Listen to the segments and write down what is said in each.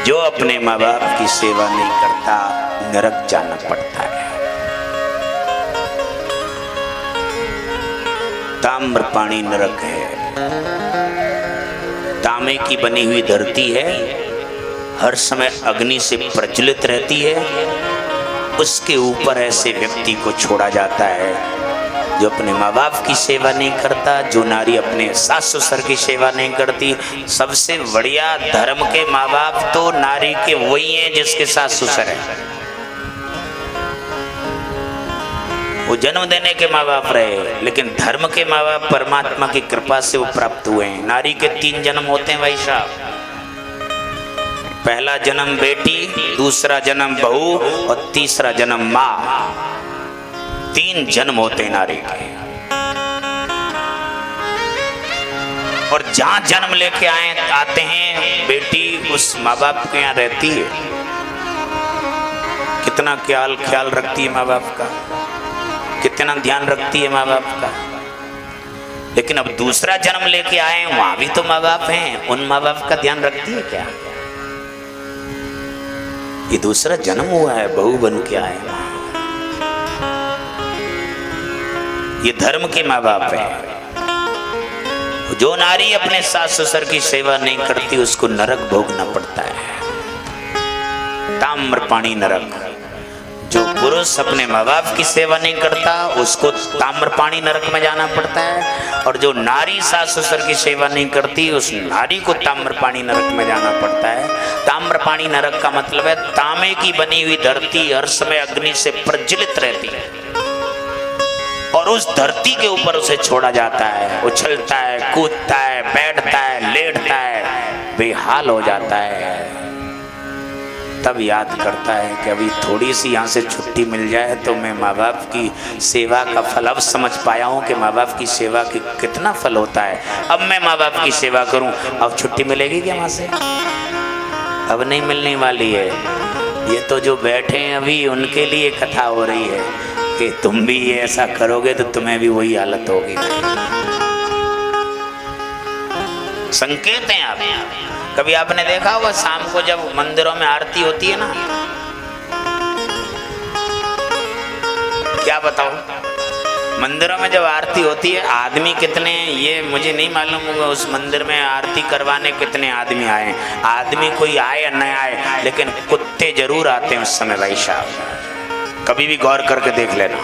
जो अपने माँ बाप की सेवा नहीं करता नरक जाना पड़ता है। ताम्र पानी नरक है। तांबे की बनी हुई धरती है, हर समय अग्नि से प्रज्वलित रहती है। उसके ऊपर ऐसे व्यक्ति को छोड़ा जाता है जो अपने माँ बाप की सेवा नहीं करता, जो नारी अपने सास ससुर की सेवा नहीं करती। सबसे बढ़िया धर्म के माँ बाप तो नारी के वही हैं जिसके सास ससुर है। वो जन्म देने के माँ बाप रहे, लेकिन धर्म के माँ बाप परमात्मा की कृपा से वो प्राप्त हुए हैं। नारी के 3 जन्म होते हैं भाई साहब। पहला जन्म बेटी, दूसरा जन्म बहू और तीसरा जन्म माँ। 3 जन्म होते हैं नारी के। और जहां जन्म लेके आते हैं बेटी, उस माँ बाप के यहाँ रहती है। कितना ख्याल रखती है माँ बाप का, कितना ध्यान रखती है माँ बाप का। लेकिन अब दूसरा जन्म लेके आए, वहां भी तो माँ बाप हैं, उन माँ बाप का ध्यान रखती है क्या? ये दूसरा जन्म हुआ है, बहू बन के आए। ये धर्म के माँ बाप है। जो नारी अपने सास ससुर की सेवा नहीं करती उसको नरक भोगना पड़ता है। ताम्र पानी नरक। जो पुरुष अपने माँ बाप की सेवा नहीं करता उसको ताम्र पानी नरक में जाना पड़ता है, और जो नारी सास ससुर की सेवा नहीं करती उस नारी को ताम्र पानी नरक में जाना पड़ता है। ताम्र पानी नरक का मतलब है तांबे की बनी हुई धरती हर समय अग्नि से प्रज्वलित रहती है, और उस धरती के ऊपर उसे छोड़ा जाता है। उछलता है, कूदता है, बैठता है, लेटता है, बेहाल हो जाता है। तब याद करता है कि अभी थोड़ी सी यहाँ से छुट्टी मिल जाए तो मैं माँ बाप की सेवा का फल अब समझ पाया हूँ कि माँ बाप की सेवा की कितना फल होता है। अब मैं माँ बाप की सेवा करूँ। अब छुट्टी मिलेगी क्या वहाँ से? अब नहीं मिलने वाली है। ये तो जो बैठे हैं अभी उनके लिए कथा हो रही है कि तुम भी ये ऐसा करोगे तो तुम्हें भी वही हालत होगी। संकेत हैं आप। कभी आपने देखा होगा शाम को जब मंदिरों में आरती होती है ना, क्या बताओ, मंदिरों में जब आरती होती है आदमी कितने, ये मुझे नहीं मालूम होगा उस मंदिर में आरती करवाने कितने आदमी आए। आदमी कोई आए या न आए, लेकिन कुत्ते जरूर आते हैं उस समय भाई साहब। कभी भी गौर करके देख लेना।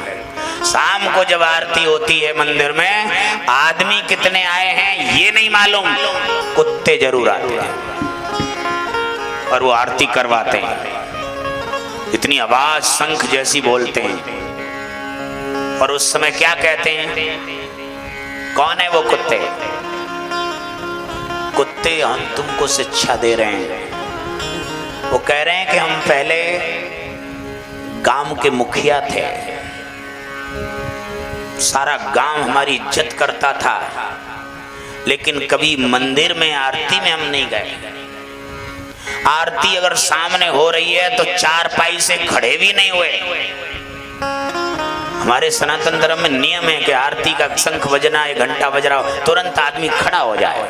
शाम को जब आरती होती है मंदिर में, आदमी कितने आए हैं ये नहीं मालूम, कुत्ते जरूर आते हैं और वो आरती करवाते हैं। इतनी आवाज शंख जैसी बोलते हैं। और उस समय क्या कहते हैं? कौन है वो कुत्ते? कुत्ते हम तुमको शिक्षा दे रहे हैं। वो कह रहे हैं कि हम पहले गांव के मुखिया थे, सारा गांव हमारी इज्जत करता था, लेकिन कभी मंदिर में आरती में हम नहीं गए। आरती अगर सामने हो रही है तो 4 पाई से खड़े भी नहीं हुए। हमारे सनातन धर्म में नियम है कि आरती का शंख बजना है, घंटा बज रहा हो, तुरंत आदमी खड़ा हो जाए।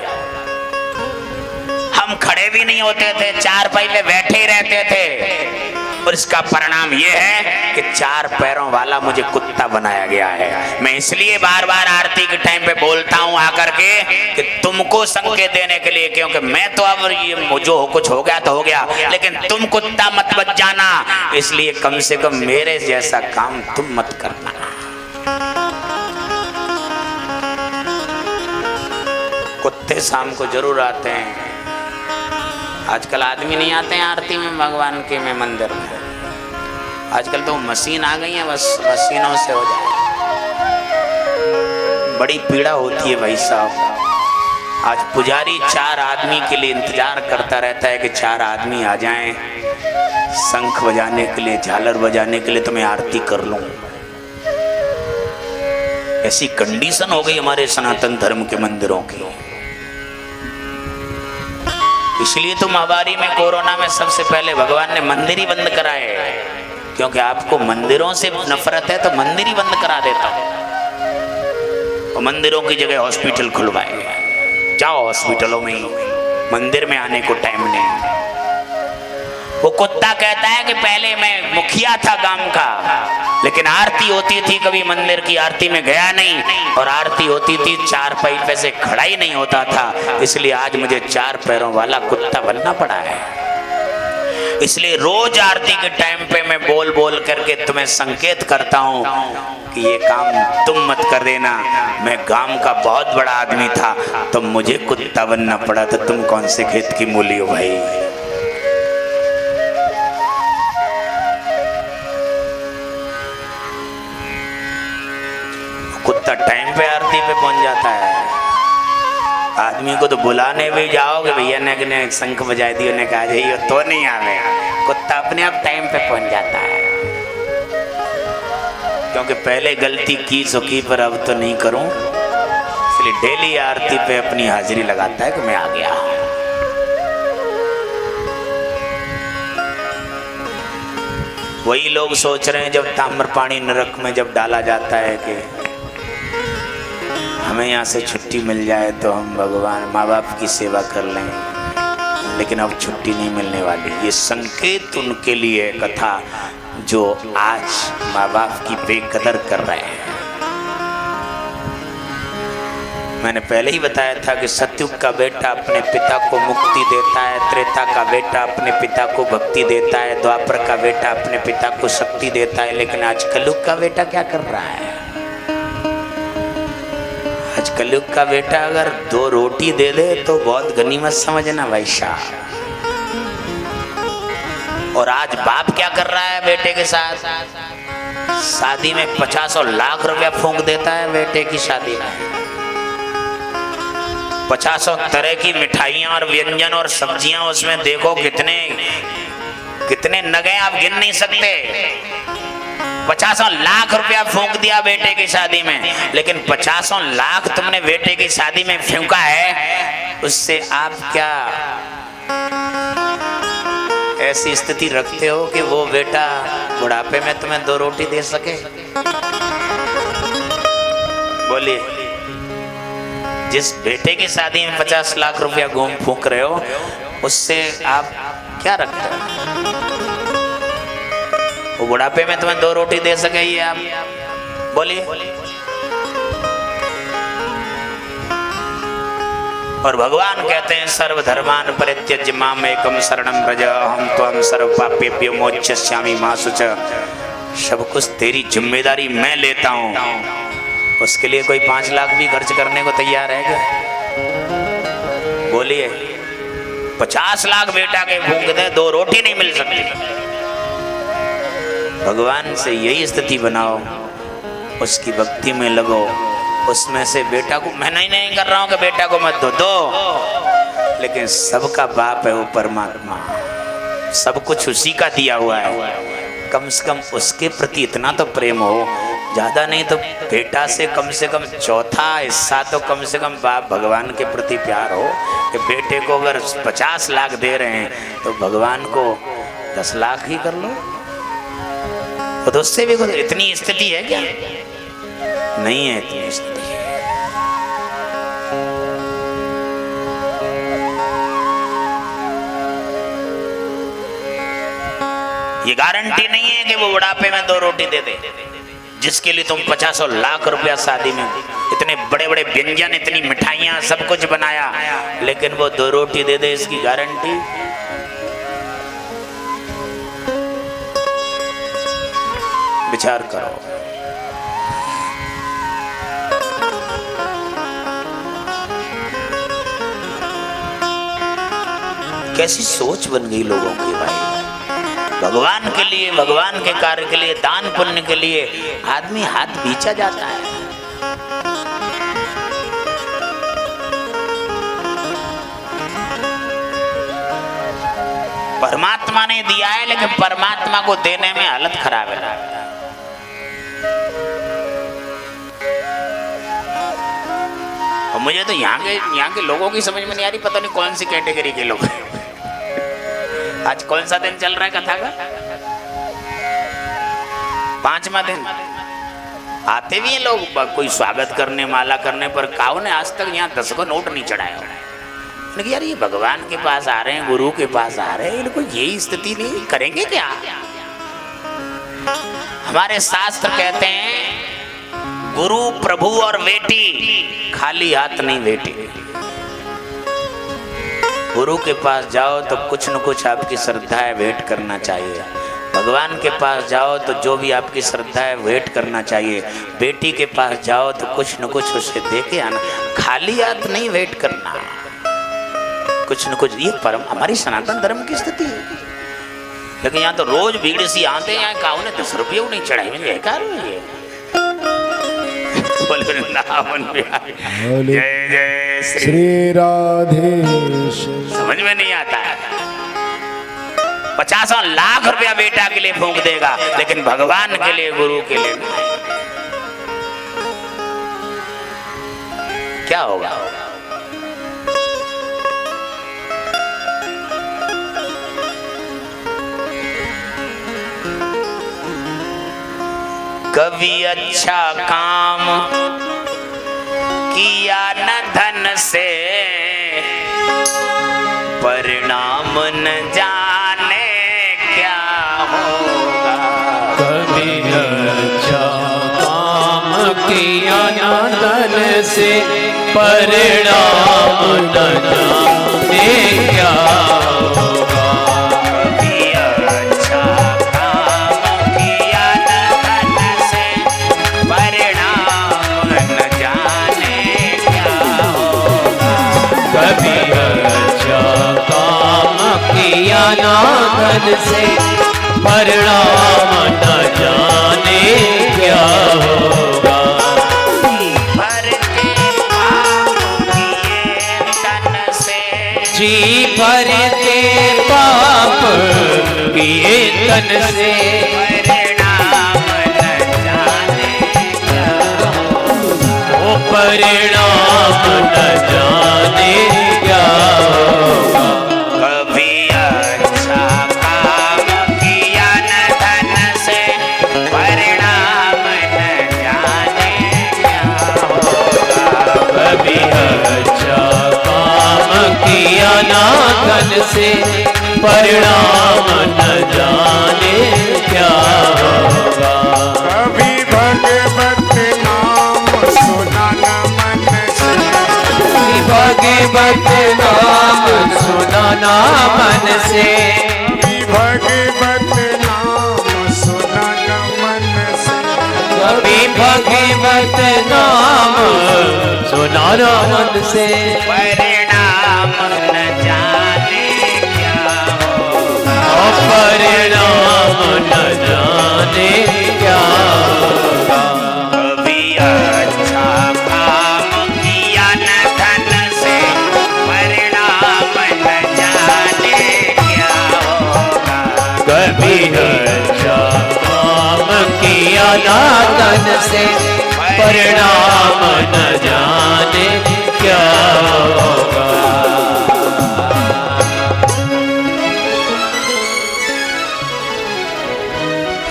हम खड़े भी नहीं होते थे, 4 पाई में बैठे ही रहते थे। और इसका परिणाम यह है कि 4 पैरों वाला मुझे कुत्ता बनाया गया है। मैं इसलिए बार बार आरती के टाइम पे बोलता हूं आकर के कि तुमको संकेत देने के लिए, क्योंकि मैं तो अब ये जो कुछ हो गया तो हो गया, लेकिन तुम कुत्ता मत बच जाना। इसलिए कम से कम मेरे जैसा काम तुम मत करना। कुत्ते शाम को जरूर आते हैं। आजकल आदमी नहीं आते हैं आरती में, भगवान के में मंदिर में। आजकल तो मशीन आ गई है, बस मशीनों से हो जाए। बड़ी पीड़ा होती है भाई साहब। आज पुजारी 4 आदमी के लिए इंतजार करता रहता है कि 4 आदमी आ जाएं शंख बजाने के लिए, झालर बजाने के लिए, तो मैं आरती कर लूं। ऐसी कंडीशन हो गई हमारे सनातन धर्म के मंदिरों की। इसलिए तो महामारी में, कोरोना में सबसे पहले भगवान ने मंदिर ही बंद कराए, क्योंकि आपको मंदिरों से नफरत है तो मंदिर ही बंद करा देता हूं। और मंदिरों की जगह हॉस्पिटल खुलवाए। जाओ हॉस्पिटलों में, मंदिर में आने को टाइम नहीं। वो कुत्ता कहता है कि पहले मैं मुखिया था गांव का, लेकिन आरती होती थी कभी मंदिर की आरती में गया नहीं, और आरती होती थी 4 पैर से खड़ा ही नहीं होता था, इसलिए आज मुझे 4 पैरों वाला कुत्ता बनना पड़ा है। इसलिए रोज आरती के टाइम पे मैं बोल बोल करके तुम्हें संकेत करता हूं कि ये काम तुम मत कर देना। मैं गांव का बहुत बड़ा आदमी था तो मुझे कुत्ता बनना पड़ा, तो तुम कौन से खेत की मूली हो भाई। कुत्ता टाइम पे आरती पे पहुंच जाता है। आदमी को तो बुलाने भी जाओगे, भैया ने शंख बजाई दी, उन्हें कहा जाइए तो नहीं आवे। कुत्ता अपने आप टाइम पे पहुंच जाता है, क्योंकि पहले गलती की सो की पर अब तो नहीं करूं, इसलिए डेली आरती पे अपनी हाजिरी लगाता है कि मैं आ गया। वही लोग सोच रहे हैं जब ताम्रपाणी नरक में जब डाला जाता है कि हमें यहाँ से छुट्टी मिल जाए तो हम भगवान माँ बाप की सेवा कर लें, लेकिन अब छुट्टी नहीं मिलने वाली। ये संकेत उनके लिए कथा जो आज माँ बाप की बेकदर कर रहे हैं। मैंने पहले ही बताया था कि सतयुग का बेटा अपने पिता को मुक्ति देता है, त्रेता का बेटा अपने पिता को भक्ति देता है, द्वापर का बेटा अपने पिता को शक्ति देता है, लेकिन आज कलयुग का बेटा क्या कर रहा है? आज कलयुग का बेटा अगर 2 रोटी दे दे तो बहुत गनीमत समझना भाई साहब। और आज बाप क्या कर रहा है बेटे के साथ? शादी में 50 लाख रुपया फूंक देता है बेटे की शादी में। 50 तरह की मिठाइयां और व्यंजन और सब्जियां, उसमें देखो कितने कितने नगे आप गिन नहीं सकते। 50 लाख रुपया फूंक दिया बेटे की शादी में, लेकिन 50 लाख तुमने बेटे की शादी में फूंका है, उससे आप क्या ऐसी स्थिति रखते हो कि वो बेटा बुढ़ापे में तुम्हें 2 रोटी दे सके? बोलिए। जिस बेटे की शादी में 50 लाख रुपया घूम फूंक रहे हो, उससे आप क्या रखते हो? वो बुढ़ापे में तुम्हें 2 रोटी दे सके ये आप? बोलिए। और भगवान कहते हैं सर्वधर्मान परित्यज्य माम एकम शरणं व्रज अहं त्वं सर्व पापेभ्यो मोक्षयिष्यामि मा शुचः। सब कुछ तेरी जिम्मेदारी मैं लेता हूँ। उसके लिए कोई 5 लाख भी खर्च करने को तैयार है क्या? बोलिए। 50 लाख बेटा के फूंक दे, 2 रोटी नहीं मिल सकती। भगवान से यही स्थिति बनाओ, उसकी भक्ति में लगो, उसमें से बेटा को, मैं नहीं कर रहा हूं कि बेटा को मत दो, लेकिन सबका बाप है वो परमात्मा, सब कुछ उसी का दिया हुआ है। कम से कम उसके प्रति इतना तो प्रेम हो, ज्यादा नहीं तो बेटा से कम 1/4 हिस्सा तो कम से कम बाप भगवान के प्रति प्यार हो कि बेटे को अगर 50 लाख दे रहे हैं तो भगवान को 10 लाख ही कर लो। तो उससे भी कुछ इतनी स्थिति है क्या? नहीं है इतनी स्थिति। ये गारंटी नहीं है कि वो बुढ़ापे में 2 रोटी दे दे। जिसके लिए तुम 50 लाख रुपया शादी में इतने बड़े बड़े व्यंजन, इतनी मिठाइयां, सब कुछ बनाया, लेकिन वो 2 रोटी दे दे, इसकी गारंटी? विचार करो। कैसी सोच बन गई लोगों की भाई। भगवान के लिए, भगवान के कार्य के लिए, दान पुण्य के लिए आदमी हाथ बीचा जाता है। परमात्मा ने दिया है, लेकिन परमात्मा को देने में हालत खराब है। और मुझे तो यहाँ के लोगों की समझ में नहीं आ रही, पता नहीं कौन सी कैटेगरी के लोग। आज कौन सा दिन चल रहा है कथा का? 5वां दिन। आते भी हैं लोग, कोई स्वागत करने, माला करने पर। काऊ ने आज तक यहाँ 10 को नोट नहीं चढ़ाया, लेकिन यार ये भगवान के पास आ रहे हैं, गुरु के पास आ रहे हैं, इनको यही स्थिति नहीं करेंगे क्या? हमारे शास्त्र कहते हैं गुरु प्रभु और बेटी खाली हाथ नहीं बेटी। गुरु के पास जाओ तो कुछ न कुछ आपकी श्रद्धा है वेट करना चाहिए। भगवान के पास जाओ तो जो भी आपकी श्रद्धा है वेट करना चाहिए। बेटी के पास जाओ तो कुछ न कुछ उसे दे के आना, खाली हाथ नहीं वेट करना, कुछ न कुछ। ये परम हमारी सनातन धर्म की स्थिति है। लेकिन यहाँ तो रोज भीड़ सी आते हैं, यहाँ काऊ ने 10 रुपये नहीं चढ़ाई में बेकार हुई है। जय जय श्री राधे। समझ में नहीं आता है। 50 लाख रुपया बेटा के लिए फूंक देगा, लेकिन भगवान के लिए, गुरु के लिए नहीं। क्या होगा? कभी अच्छा काम किया न धन से, परिणाम न जाने क्या होगा। कभी अच्छा काम किया न धन से, परिणाम न जाने क्या होगा। कभी अच्छा काम किया न धन से, परिणाम न जाने क्या होगा। कभी अच्छा काम किया न धन से, परिणाम न जाने क्या होगा। जी भर के पाप किए तन से, परिणाम न जाने क्या होगा। वो परिणाम न जाने क्या होगा। कभी अच्छा काम किया न धन से, परिणाम न जाने क्या होगा। कभी अच्छा काम किया ना धन से, परिणाम न जाने क्या होगा। कभी भगवत नाम सुना न मन से, भगवत नाम सुना ना मन से, कभी भगवत नाम सुना न मन से, कभी भगवत नाम सुना ना मन से, परिणाम न जाने क्या होगा। परिणाम न जाने क्या होगा। कभी अच्छा काम किया न धन से, परिणाम न जाने क्या होगा। कभी अच्छा काम किया ना धन से, परिणाम न जाने क्या होगा।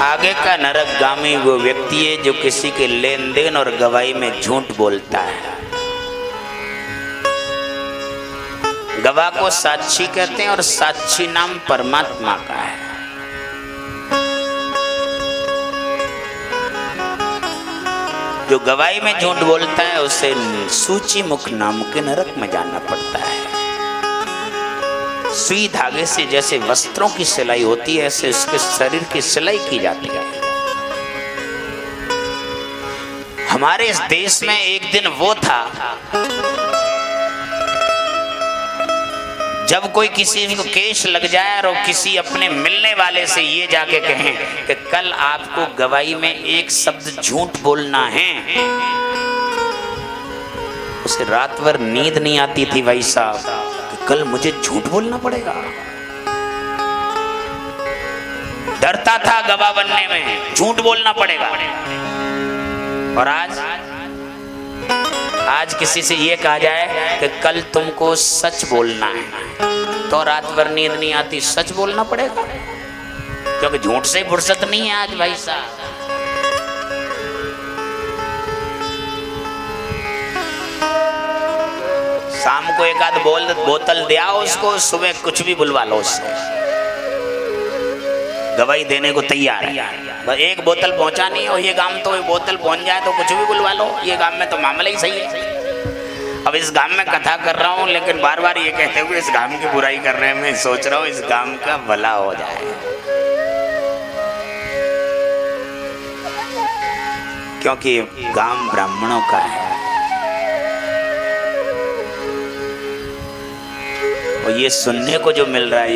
आगे का नरकगामी वो व्यक्ति है जो किसी के लेन देन और गवाही में झूठ बोलता है। गवाह को साक्षी कहते हैं और साक्षी नाम परमात्मा का है। जो गवाही में झूठ बोलता है उसे सूची मुख नाम के नरक में जाना पड़ता है। सुई धागे से जैसे वस्त्रों की सिलाई होती है, ऐसे उसके शरीर की सिलाई की जाती है। हमारे इस देश में एक दिन वो था जब कोई किसी को केस लग जाए और किसी अपने मिलने वाले से ये जाके कहें कि कल आपको गवाही में एक शब्द झूठ बोलना है, उसे रात भर नींद नहीं आती थी भाई साहब कि कल मुझे झूठ बोलना पड़ेगा। डरता था गवाह बनने में, झूठ बोलना पड़ेगा। और आज किसी से ये कहा जाए कि कल तुमको सच बोलना है तो रात भर नींद नहीं आती, सच बोलना पड़ेगा क्योंकि झूठ से फुर्सत नहीं है आज भाई साहब। शाम को एक आध बोतल दिया उसको, सुबह कुछ भी बुलवा लो उससे, गवाही देने को तैयार है। बस एक बोतल पहुंचानी और ये गांव तो एक बोतल पहुंच जाए तो कुछ भी बुलवा लो, ये गांव में तो मामला ही सही है। अब इस गांव में कथा कर रहा हूँ लेकिन बार बार ये कहते हुए इस गांव की बुराई कर रहे हैं, मैं सोच रहा हूँ इस गांव का भला हो जाए, क्योंकि गांव ब्राह्मणों का है और ये सुनने को जो मिल रहा है